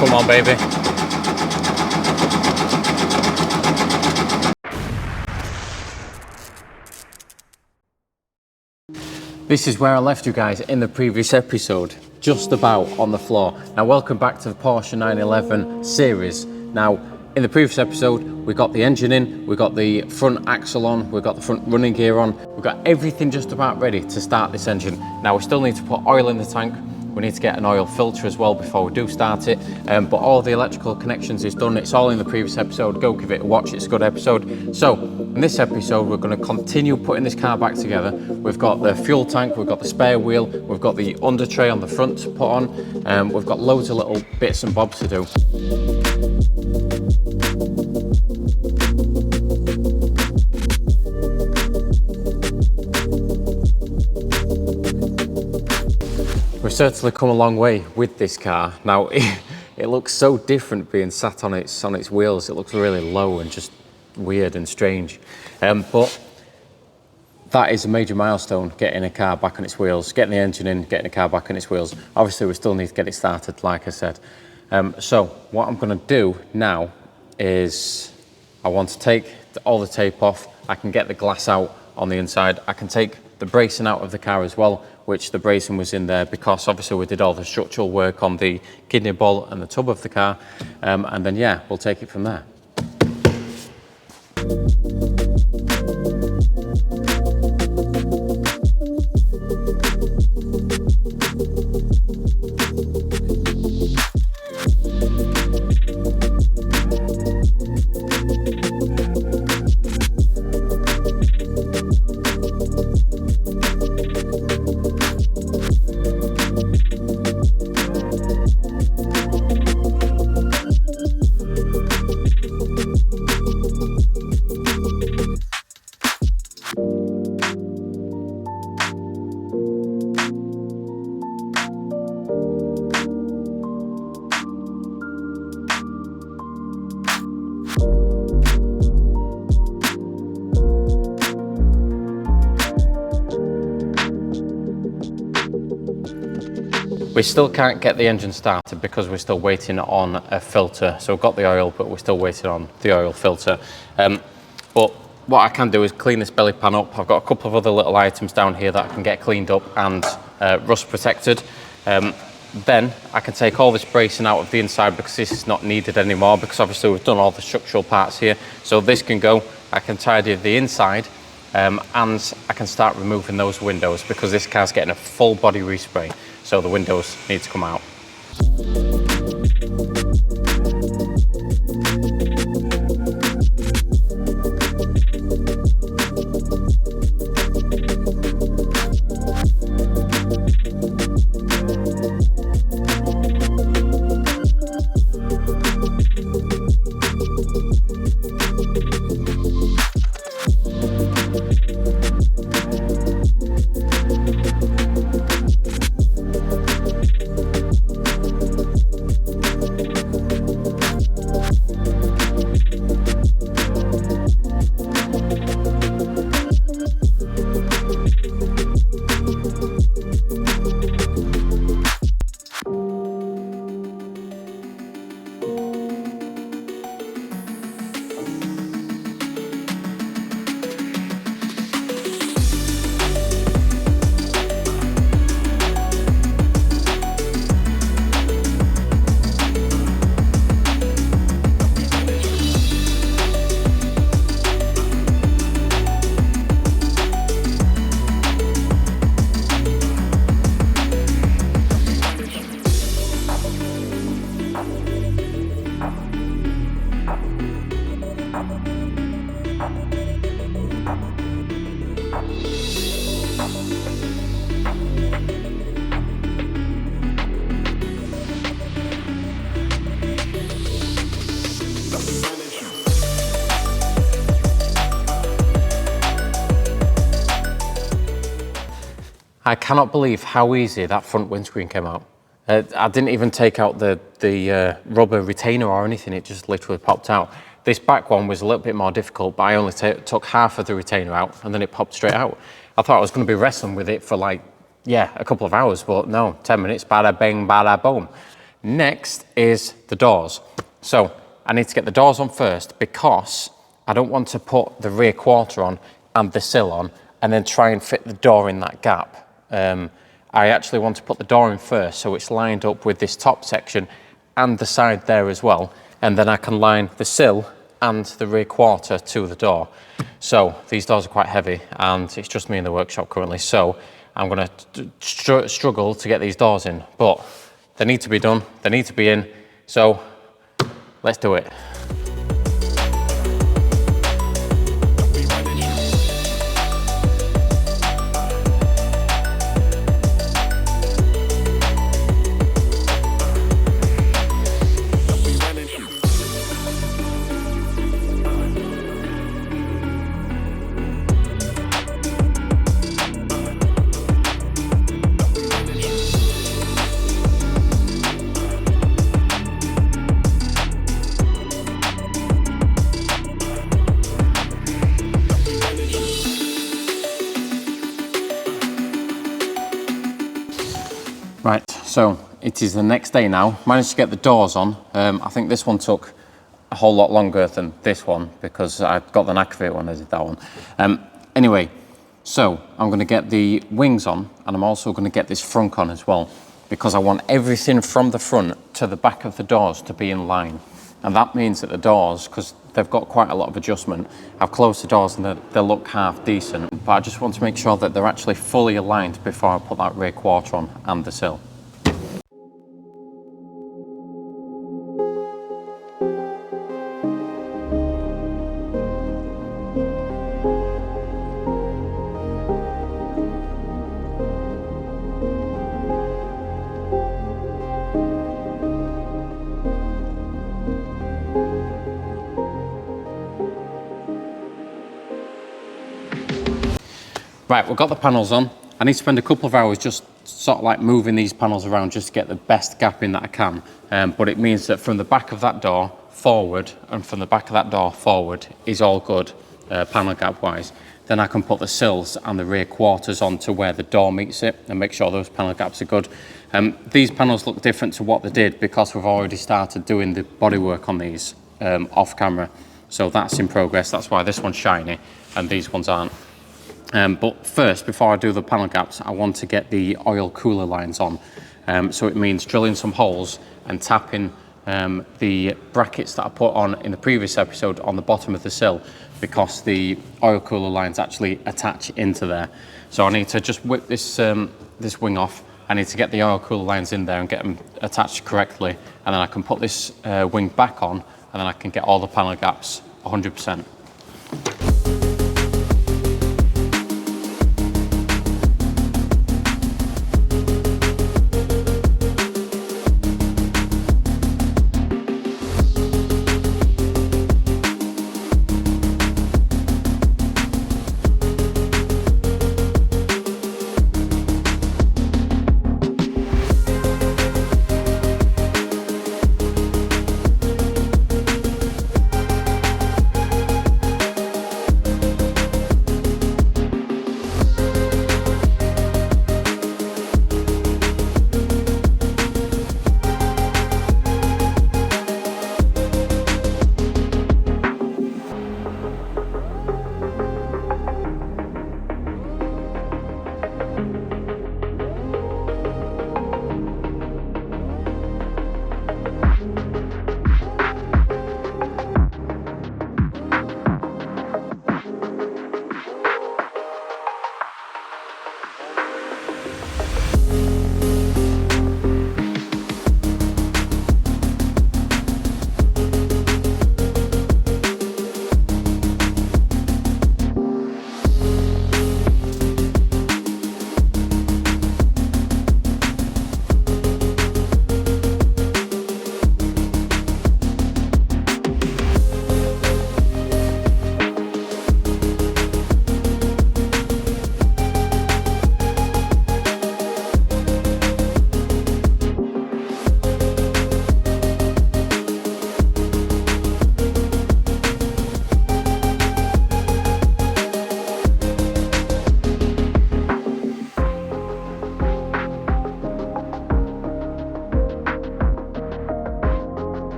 Come on, baby. This is where I left you guys in the previous episode, just about on the floor. Now, welcome back to the Porsche 911 series. Now, in the previous episode, we got the engine in, we got the front axle on, we got the front running gear on, we've got everything just about ready to start this engine. Now, we still need to put oil in the tank. We need to get an oil filter as well before we do start it, but all the electrical connections is done. It's all in the previous episode. Go give it a watch, it's a good episode. So in this episode, we're going to continue putting this car back together. We've got the fuel tank, we've got the spare wheel, we've got the under tray on the front to put on, we've got loads of little bits and bobs to do. We've certainly come a long way with this car. Now, it looks so different being sat on its wheels. It looks really low and just weird and strange. But that is a major milestone, getting a car back on its wheels, getting the engine in, getting the car back on its wheels. Obviously, we still need to get it started, like I said. So what I'm gonna do now is I want to take all the tape off. I can get the glass out on the inside. I can take the bracing out of the car as well, which the bracing was in there because obviously we did all the structural work on the kidney ball and the tub of the car. And then, yeah, we'll take it from there. We still can't get the engine started because we're still waiting on a filter. So we've got the oil, but we're still waiting on the oil filter. But what I can do is clean this belly pan up. I've got a couple of other little items down here that I can get cleaned up and rust protected. Then I can take all this bracing out of the inside because this is not needed anymore because obviously we've done all the structural parts here. So this can go, I can tidy the inside and I can start removing those windows because this car's getting a full body respray. So the windows need to come out. I cannot believe how easy that front windscreen came out. I didn't even take out the rubber retainer or anything, it just literally popped out. This back one was a little bit more difficult, but I only took half of the retainer out and then it popped straight out. I thought I was going to be wrestling with it for like, yeah, a couple of hours, but no, 10 minutes, bada bing, bada boom. Next is the doors. So I need to get the doors on first because I don't want to put the rear quarter on and the sill on and then try and fit the door in that gap. I actually want to put the door in first so it's lined up with this top section and the side there as well, and then I can line the sill and the rear quarter to the door. So these doors are quite heavy and it's just me in the workshop currently, so I'm going to struggle to get these doors in, but they need to be done, they need to be in, so let's do it. Right, so it is the next day now. Managed to get the doors on. I think this one took a whole lot longer than this one because I got the knack of it when I did that one. Anyway, so I'm going to get the wings on and I'm also going to get this frunk on as well because I want everything from the front to the back of the doors to be in line. And that means that the doors, because they've got quite a lot of adjustment, I've closed the doors and they look half decent, but I just want to make sure that they're actually fully aligned before I put that rear quarter on and the sill. Right, we've got the panels on. I need to spend a couple of hours just sort of like moving these panels around just to get the best gap in that I can. But it means that from the back of that door forward and from the back of that door forward is all good, panel gap wise. Then I can put the sills and the rear quarters onto where the door meets it and make sure those panel gaps are good. These panels look different to what they did because we've already started doing the bodywork on these off camera. So that's in progress. That's why this one's shiny and these ones aren't. But first, before I do the panel gaps, I want to get the oil cooler lines on. So it means drilling some holes and tapping the brackets that I put on in the previous episode on the bottom of the sill because the oil cooler lines actually attach into there. So I need to just whip this, this wing off. I need to get the oil cooler lines in there and get them attached correctly. And then I can put this wing back on and then I can get all the panel gaps 100%.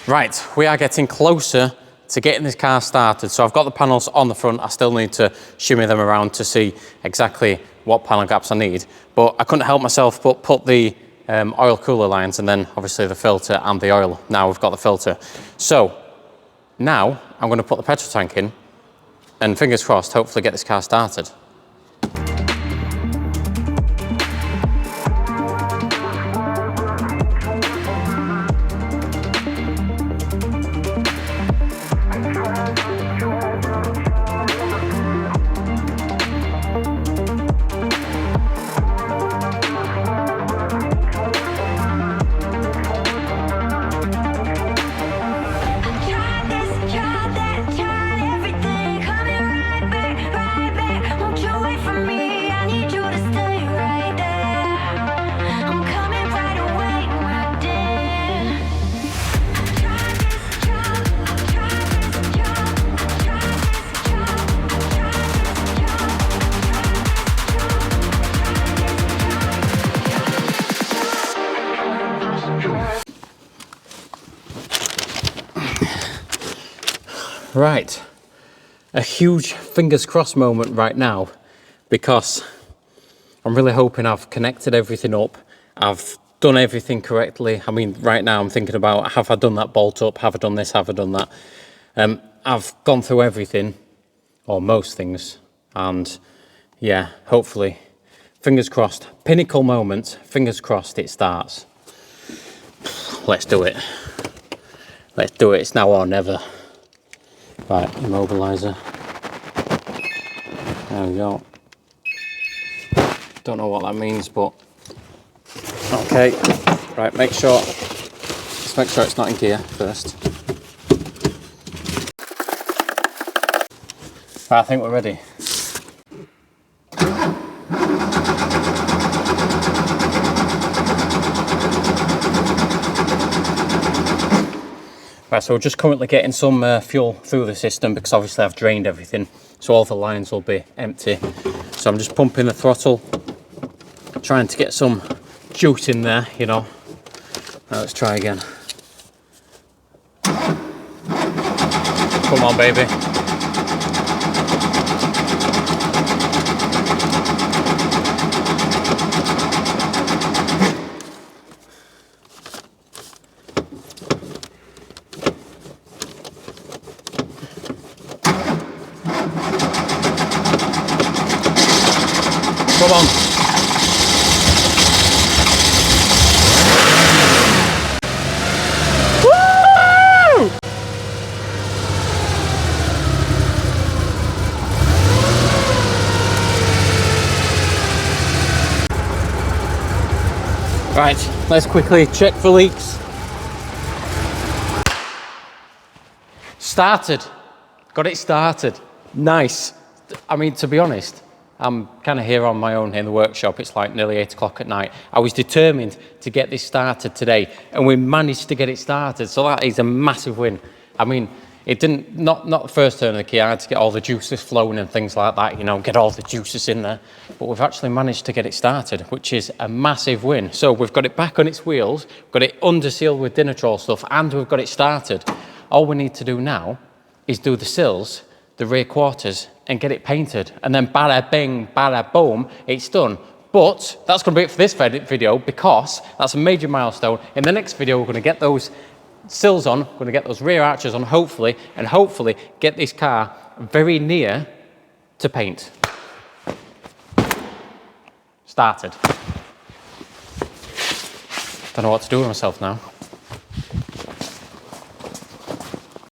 Right, we are getting closer to getting this car started. So I've got the panels on the front. I still need to shimmy them around to see exactly what panel gaps I need. But I couldn't help myself but put the oil cooler lines and then obviously the filter and the oil. Now we've got the filter. So now I'm going to put the petrol tank in and fingers crossed, hopefully get this car started. Right, a huge fingers crossed moment right now because I'm really hoping I've connected everything up. I've done everything correctly. I mean, right now I'm thinking about, have I done that bolt up? Have I done this? Have I done that? I've gone through everything, or most things, and yeah, hopefully, fingers crossed, pinnacle moment, fingers crossed it starts. Let's do it. Let's do it, it's now or never. Right, immobiliser. There we go. Don't know what that means, but okay. Right, let's make sure it's not in gear first. Right, I think we're ready. Right, so we're just currently getting some fuel through the system because obviously I've drained everything, so all the lines will be empty. So I'm just pumping the throttle, trying to get some juice in there, you know. Now let's try again. Come on, baby. Come on. Woo! Right, let's quickly check for leaks. Started. Got it started. Nice. I mean, to be honest, I'm kind of here on my own in the workshop. It's like nearly 8 o'clock at night. I was determined to get this started today, and we managed to get it started. So that is a massive win. I mean, it didn't, not the first turn of the key. I had to get all the juices flowing and things like that, you know, get all the juices in there. But we've actually managed to get it started, which is a massive win. So we've got it back on its wheels, got it under seal with Dinitrol stuff, and we've got it started. All we need to do now is do the sills, the rear quarters, and get it painted, and then bada bing, bada boom, it's done. But that's going to be it for this video because that's a major milestone. In the next video, we're going to get those sills on, we're going to get those rear arches on, hopefully, and hopefully get this car very near to paint. Started. Don't know what to do with myself now.